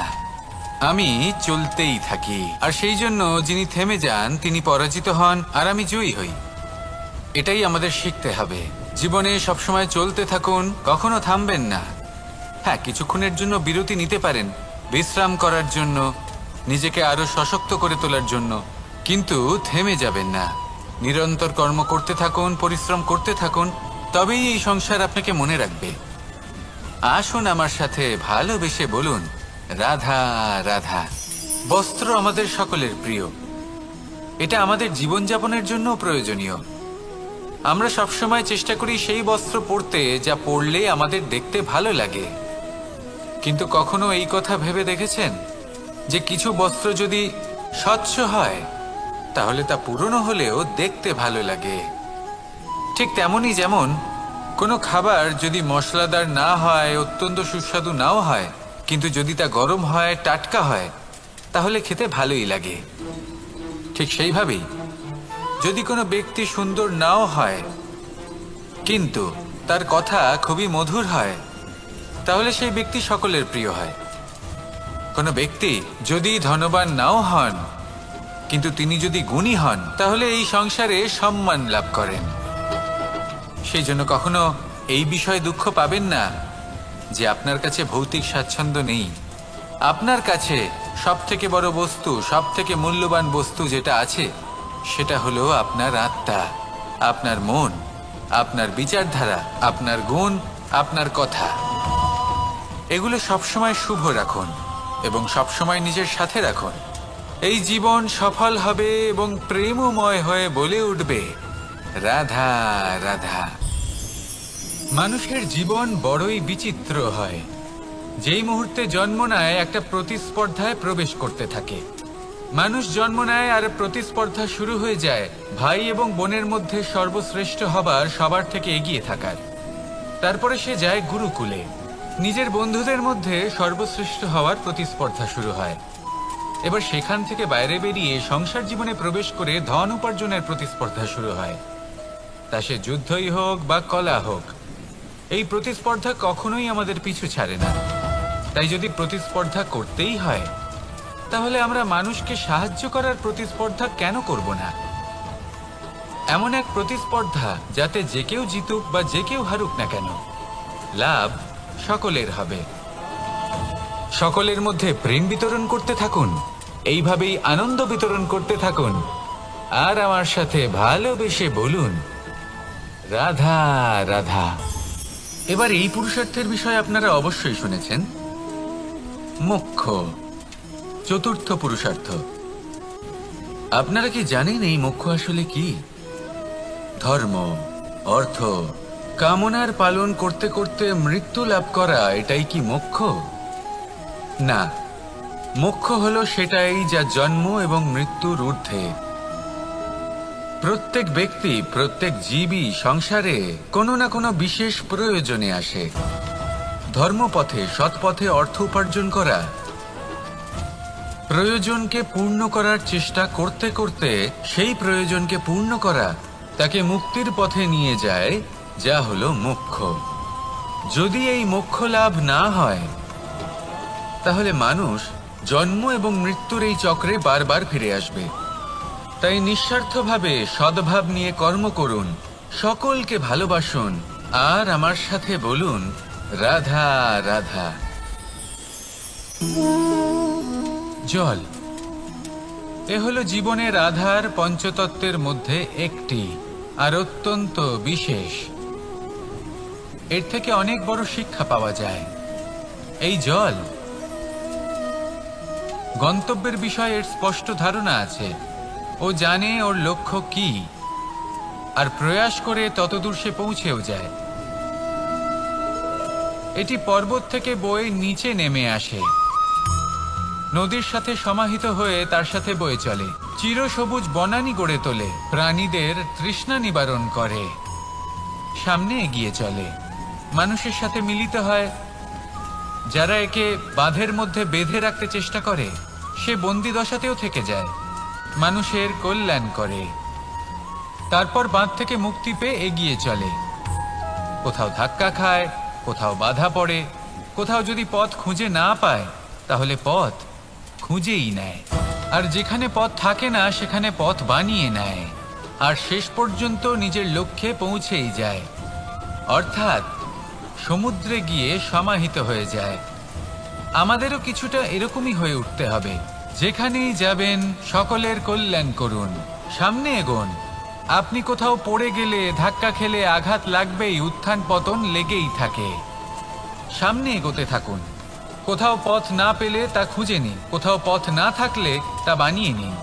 আমি চলতেই থাকি। আর সেই জন্য যিনি থেমে যান তিনি পরাজিত হন আর আমি জয়ী হই। এটাই আমাদের শিখতে হবে। জীবনে সবসময় চলতে থাকুন, কখনো থামবেন না। হ্যাঁ, কিছুক্ষণের জন্য বিরতি নিতে পারেন, বিশ্রাম করার জন্য, নিজেকে আরো সশক্ত করে তোলার জন্য, কিন্তু থেমে যাবেন না। নিরন্তর কর্ম করতে থাকুন, পরিশ্রম করতে থাকুন, তবেই এই সংসার আপনাকে মনে রাখবে। আসুন আমার সাথে ভালোবেসে বলুন, রাধা রাধা। বস্ত্র আমাদের সকলের প্রিয়, এটা আমাদের জীবনযাপনের জন্য প্রয়োজনীয়। আমরা সবসময় চেষ্টা করি সেই বস্ত্র পরতে যা পরলে আমাদের দেখতে ভালো লাগে। কিন্তু কখনো এই কথা ভেবে দেখেছেন যে কিছু বস্ত্র যদি স্বচ্ছ হয় তাহলে তা পুরনো হলেও দেখতে ভালো লাগে? ঠিক তেমনই যেমন কোনো খাবার যদি মশলাদার না হয়, অত্যন্ত সুস্বাদু নাও হয়, কিন্তু যদি তা গরম হয়, টাটকা হয়, তাহলে খেতে ভালোই লাগে। ঠিক সেইভাবেই যদি কোনো ব্যক্তি সুন্দর নাও হয় কিন্তু তার কথা খুবই মধুর হয়, তাহলে সেই ব্যক্তি সকলের প্রিয় হয়। কোনো ব্যক্তি যদি ধনবান নাও হন কিন্তু তিনি যদি গুণী হন, তাহলে এই সংসারে সম্মান লাভ করেন। সেই জন্য কখনো এই বিষয়ে দুঃখ পাবেন না যে আপনার কাছে ভৌতিক স্বাচ্ছন্দ্য নেই। আপনার কাছে সব থেকে বড় বস্তু, সব থেকে মূল্যবান বস্তু যেটা আছে সেটা হলো আপনার আত্মা, আপনার মন, আপনার বিচারধারা, আপনার গুণ, আপনার কথা। এগুলো সবসময় শুভ রাখুন এবং সবসময় নিজের সাথে রাখুন। এই জীবন সফল হবে এবং প্রেমময় হয়ে বলে উঠবে, রাধা রাধা। মানুষের জীবন বড়ই বিচিত্র হয়। যেই মুহূর্তে জন্ম নেয় একটা প্রতিস্পর্ধায় প্রবেশ করতে থাকে। মানুষ জন্ম নেয় আর প্রতিস্পর্ধা শুরু হয়ে যায় ভাই এবং বোনের মধ্যে সর্বশ্রেষ্ঠ হবার, সবার থেকে এগিয়ে থাকার। তারপরে সে যায় গুরুকুলে। নিজের বন্ধুদের মধ্যে সর্বশ্রেষ্ঠ হওয়ার প্রতিস্পর্ধা শুরু হয়। এবার সেখান থেকে বাইরে বেরিয়ে সংসার জীবনে প্রবেশ করে ধন উপার্জনের প্রতিস্পর্ধা শুরু হয়। তা সে যুদ্ধই হোক বা কলা হোক, এই প্রতিস্পর্ধা কখনোই আমাদের পিছু ছাড়ে না। তাই যদি প্রতিস্পর্ধা করতেই হয়, তাহলে আমরা মানুষকে সাহায্য করার প্রতিস্পর্ধা কেন করব না? এমন এক প্রতিস্পর্ধা যাতে যে কেউ জিতুক বা যে কেউ হারুক না কেন, লাভ সকলের হবে। সকলের মধ্যে প্রেম বিতরণ করতে থাকুন, এইভাবেই আনন্দ বিতরণ করতে থাকুন, আর আমার সাথে ভালোবেসে বলুন, রাধা রাধা। এবার এই পুরুষার্থের বিষয়ে আপনারা অবশ্যই শুনেছেন, মোক্ষ, চতুর্থ পুরুষার্থ। আপনারা কি জানেন এই মোক্ষ আসলে কি? ধর্ম, অর্থ, কামনার পালন করতে করতে মৃত্যু লাভ করা, এটাই কি মোক্ষ? না, মোক্ষ হলো সেটাই যা জন্ম এবং মৃত্যুর ঊর্ধ্বে। প্রত্যেক ব্যক্তি, প্রত্যেক জীবই সংসারে কোনো না কোনো বিশেষ প্রয়োজনে আসে। ধর্মপথে, সৎপথে অর্থ উপার্জন করা, প্রয়োজনকে পূর্ণ করার চেষ্টা করতে করতে সেই প্রয়োজনকে পূর্ণ করা তাকে মুক্তির পথে নিয়ে যায়, যা হলো মোক্ষ। যদি এই মোক্ষ লাভ না হয়, তাহলে মানুষ জন্ম এবং মৃত্যুর এই চক্রে বারবার ফিরে আসবে। তাই নিঃস্বার্থভাবে সদ্ভাব নিয়ে কর্ম করুন, সকলকে ভালোবাসুন, আর আমার সাথে বলুন, রাধা রাধা। জল, এ হলো জীবনের আধার, পঞ্চতত্ত্বের মধ্যে একটি, আর অত্যন্ত বিশেষ। এর থেকে অনেক বড় শিক্ষা পাওয়া যায়। এই জল, গন্তব্যের বিষয়ে এর স্পষ্ট ধারণা আছে। ও জানে ওর লক্ষ্য কি, আর প্রয়াস করে ততদূর সে পৌঁছেও যায়। এটি পর্বত থেকে বয়ে নিচে নেমে আসে, নদীর সাথে সমাহিত হয়ে তার সাথে বয়ে চলে, চিরসবুজ বনানী গড়ে তোলে, প্রাণীদের তৃষ্ণা নিবারণ করে, সামনে এগিয়ে চলে, মানুষের সাথে মিলিত হয়। যারা একে বাঁধের মধ্যে বেঁধে রাখতে চেষ্টা করে, সে বন্দি দশাতেও থেকে যায়, মানুষের কল্যাণ করে। তারপর বাঁধ থেকে মুক্তি পেয়ে এগিয়ে চলে, কোথাও ধাক্কা খায়, কোথাও বাধা পড়ে, কোথাও যদি পথ খুঁজে না পায়, তাহলে পথ খুঁজেই নেয়, আর যেখানে পথ থাকে না সেখানে পথ বানিয়ে নেয়, আর শেষ পর্যন্ত নিজের লক্ষ্যে পৌঁছেই যায়, অর্থাৎ সমুদ্রে গিয়ে সমাহিত হয়ে যায়। আমাদেরও কিছুটা এরকমই হয়ে উঠতে হবে। যেখানেই যাবেন সকলের কল্যাণ করুন, সামনে এগোন। আপনি কোথাও পড়ে গেলে, ধাক্কা খেলে আঘাত লাগবেই, উত্থান পতন লেগেই থাকে। সামনে এগোতে থাকুন। কোথাও পথ না পেলে তা খুঁজে নিন, কোথাও পথ না থাকলে তা বানিয়ে নিন।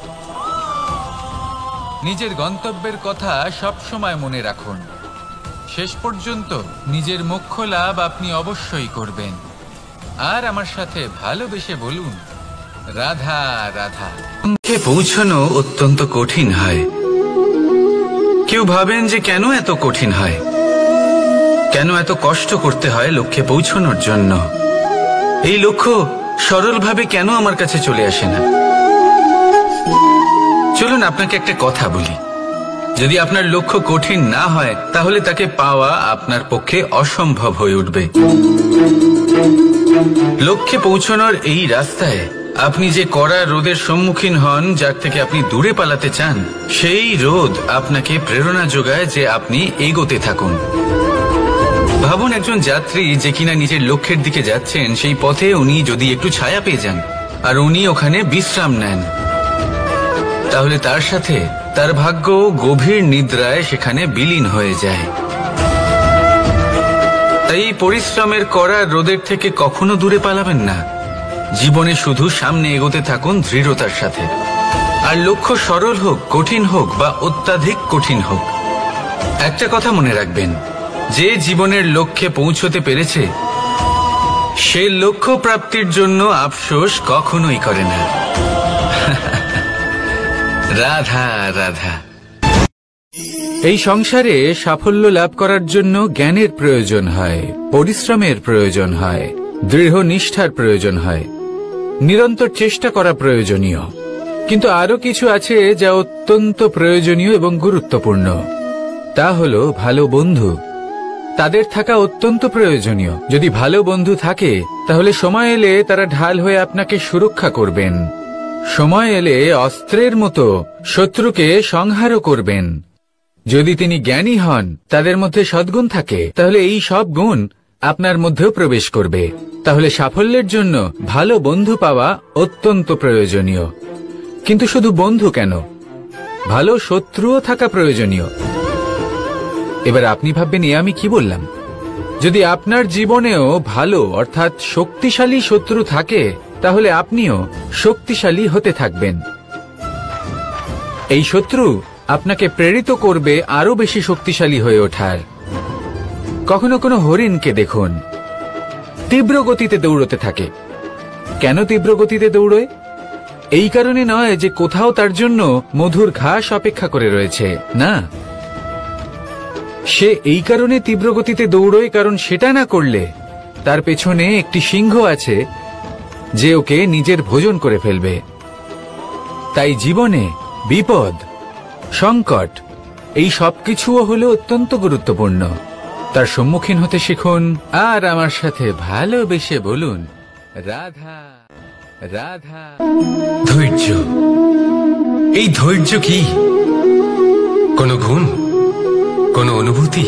নিজের গন্তব্যের কথা সব সময় মনে রাখুন। শেষ পর্যন্ত নিজের মোক্ষ লাভ আপনি অবশ্যই করবেন। আর আমার সাথে ভালোবেসে বলুন, রাধা রাধা। লক্ষ্যে পৌঁছানো অত্যন্ত কঠিন হয়। কেউ ভাবেন যে কেন এত কঠিন হয়, কেন এত কষ্ট করতে হয় লক্ষ্যে পৌঁছানোর জন্য। এই লক্ষ্য সরলভাবে কেন আমার কাছে চলে আসে না? চলুন আপনাকে একটা কথা বলি। যদি আপনার লক্ষ্য কঠিন না হয় তাহলে তাকে পাওয়া আপনার পক্ষে অসম্ভব হয়ে উঠবে। লক্ষ্যে পৌঁছানোর এই রাস্তায় আপনি যে কড়া রোদের সম্মুখীন হন, যার থেকে আপনি দূরে পালাতে চান, সেই রোদ আপনাকে প্রেরণা যোগায় যে আপনি এগোতে থাকুন। ভাবুন একজন যাত্রী যে কিনা নিজের লক্ষ্যের দিকে যাচ্ছেন, সেই পথে উনি যদি একটু ছায়া পেয়ে যান আর উনি ওখানে বিশ্রাম নেন, তাহলে তার সাথে তার ভাগ্য গভীর নিদ্রায় সেখানে বিলীন হয়ে যায়। তাই পরিশ্রমের করা রোদের থেকে কখনো দূরে পালাবেন না। জীবনে শুধু সামনে এগোতে থাকুন দৃঢ়তার সাথে। আর লক্ষ্য সরল হোক, কঠিন হোক বা অত্যাধিক কঠিন হোক, একটা কথা মনে রাখবেন, যে জীবনের লক্ষ্যে পৌঁছতে পেরেছে সে লক্ষ্য প্রাপ্তির জন্য আফসোস কখনোই করে না। রাধা রাধা। এই সংসারে সাফল্য লাভ করার জন্য জ্ঞানের প্রয়োজন হয়, পরিশ্রমের প্রয়োজন হয়, দৃঢ় নিষ্ঠার প্রয়োজন হয়, নিরন্তর চেষ্টা করা প্রয়োজনীয়। কিন্তু আরো কিছু আছে যা অত্যন্ত প্রয়োজনীয় এবং গুরুত্বপূর্ণ। তা হলো ভালো বন্ধু। তাদের থাকা অত্যন্ত প্রয়োজনীয়। যদি ভালো বন্ধু থাকে তাহলে সময় এলে তারা ঢাল হয়ে আপনাকে সুরক্ষা করবেন। সময় এলে অস্ত্রের মতো শত্রুকে সংহারও করবেন। যদি তিনি জ্ঞানী হন, তাদের মধ্যে সদ্গুণ থাকে, তাহলে এই সব গুণ আপনার মধ্যেও প্রবেশ করবে। তাহলে সাফল্যের জন্য ভালো বন্ধু পাওয়া অত্যন্ত প্রয়োজনীয়। কিন্তু শুধু বন্ধু কেন, ভালো শত্রুও থাকা প্রয়োজনীয়। এবার আপনি ভাববেন, এ আমি কি বললাম? যদি আপনার জীবনেও ভালো অর্থাৎ শক্তিশালী শত্রু থাকে, তাহলে আপনিও শক্তিশালী হতে থাকবেন। এই শত্রু আপনাকে প্রেরিত করবে আরো বেশি শক্তিশালী হয়ে ওঠার। কখনো কোনো হরিণকে দেখুন, তীব্র গতিতে দৌড়তে থাকে। কেন তীব্র গতিতে দৌড়য়? এই কারণে নয় যে কোথাও তার জন্য মধুর ঘাস অপেক্ষা করে রয়েছে, না। সে এই কারণে তীব্র গতিতে দৌড়য় কারণ সেটা না করলে তার পেছনে একটি সিংহ আছে যে ওকে নিজের ভোজন করে ফেলবে। তাই জীবনে বিপদ, সংকট, এই সবকিছুও হলো অত্যন্ত গুরুত্বপূর্ণ। তার সম্মুখীন হতে শিখুন আর আমার সাথে ভালোবেসে বলুন, রাধা রাধা। ধৈর্য। এই ধৈর্য কি কোনো গুণ, কোনো অনুভূতি,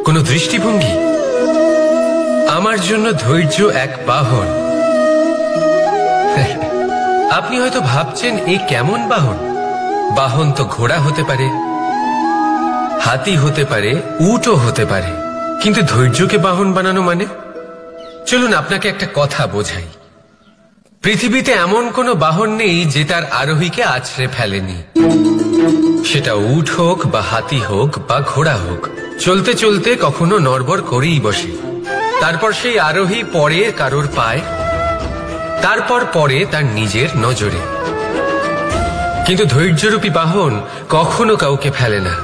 কোনো দৃষ্টিভঙ্গি? আমার জন্য ধৈর্য এক বাহন। আপনি হয়তো ভাবছেন, এ কেমন বাহন? বাহন তো ঘোড়া হতে পারে, হাতি হতে পারে, উটও হতে পারে, কিন্তু ধৈর্যকে বাহন বানানো মানে? চলুন আপনাকে একটা কথা বোঝাই। পৃথিবীতে এমন কোনো বাহন নেই যে তার আরোহীকে আছড়ে ফেলেনি। সেটা উট হোক বা হাতি হোক বা ঘোড়া হোক, চলতে চলতে কখনো নড়বড় করেই বসে। তারপর সেই আরোহী পড়ে কারোর পায়, তারপর পড়ে তার নিজের নজরে। কিন্তু ধৈর্যরূপী বাহন কখনো কাউকে ফেলে না,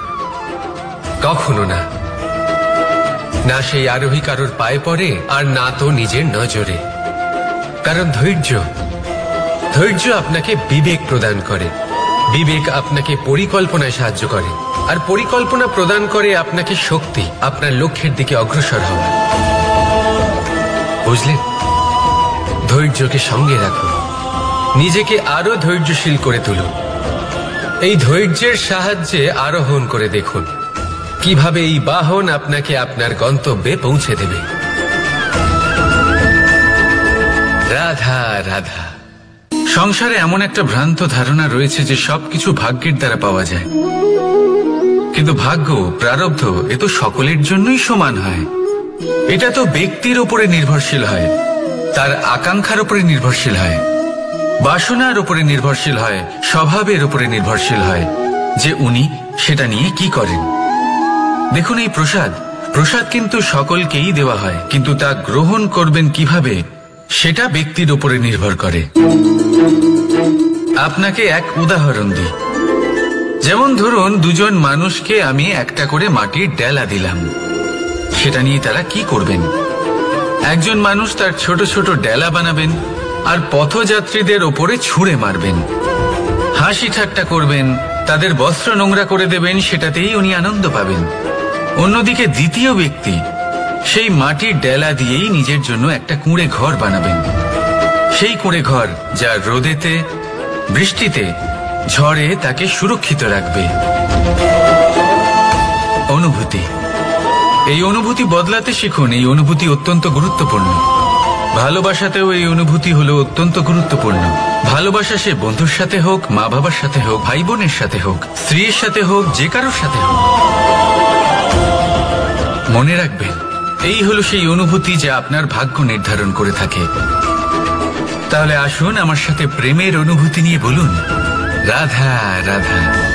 কখনো না। না সেই আরোহী কারোর পায়ে পড়ে আর না তো নিজের নজরে। কারণ ধৈর্য আপনাকে বিবেক প্রদান করে, বিবেক আপনাকে পরিকল্পনায় সাহায্য করে, আর পরিকল্পনা প্রদান করে আপনাকে শক্তি, আপনার লক্ষ্যের দিকে অগ্রসর হওয়ার। বুঝলেন? ধৈর্যকে সঙ্গে রাখুন, নিজেকে আরো ধৈর্যশীল করে তুলুন। এই ধৈর্যের সাহায্যে আরোহণ করে দেখুন কিভাবে এই বাহন আপনাকে আপনার গন্তব্যে পৌঁছে দেবে। রাধা রাধা। সংসারে এমন একটা ভ্রান্ত ধারণা রয়েছে যে সবকিছু ভাগ্যের দ্বারা পাওয়া যায়। কিন্তু ভাগ্য, প্রারব্ধ, এ তো সকলের জন্যই সমান হয়। এটা তো ব্যক্তির উপরে নির্ভরশীল হয়, তার আকাঙ্ক্ষার উপরে নির্ভরশীল হয়, বাসনার উপরে নির্ভরশীল হয়, স্বভাবের উপরে নির্ভরশীল হয় যে উনি সেটা নিয়ে কি করেন। দেখুন, এই প্রসাদ কিন্তু সকলকেই দেওয়া হয়, কিন্তু তা গ্রহণ করবেন কিভাবে সেটা ব্যক্তির উপরে নির্ভর করে। আপনাকে এক উদাহরণ দিই। যেমন ধরুন, দুজন মানুষকে আমি একটা করে মাটির ডেলা দিলাম, সেটা নিয়ে তারা কি করবেন? একজন মানুষ তার ছোট ছোট ডেলা বানাবেন আর পথযাত্রীদের ওপরে ছুঁড়ে মারবেন, হাসি ঠাট্টা করবেন, তাদের বস্ত্র নোংরা করে দেবেন, সেটাতেই উনি আনন্দ পাবেন। অন্যদিকে দ্বিতীয় ব্যক্তি সেই মাটির ডেলা দিয়েই নিজের জন্য একটা কুঁড়ে ঘর বানাবেন। সেই কুঁড়ে ঘর যা রোদেতে, বৃষ্টিতে, ঝড়ে তাকে সুরক্ষিত রাখবে। অনুভূতি, এই অনুভূতি বদলাতে শিখুন। এই অনুভূতি অত্যন্ত গুরুত্বপূর্ণ। ভালোবাসাতেও এই অনুভূতি হলো অত্যন্ত গুরুত্বপূর্ণ। ভালোবাসা সে বন্ধুর সাথে হোক, মা বাবার সাথে হোক, ভাই বোনের সাথে হোক, স্ত্রীর সাথে হোক, যে কারোর সাথে হোক। মনে রাখবেন, এই হলো সেই অনুভূতি যা আপনার ভাগ্য নির্ধারণ করে থাকে। তাহলে আসুন আমার সাথে প্রেমের অনুভূতি নিয়ে বলুন, রাধা রাধা।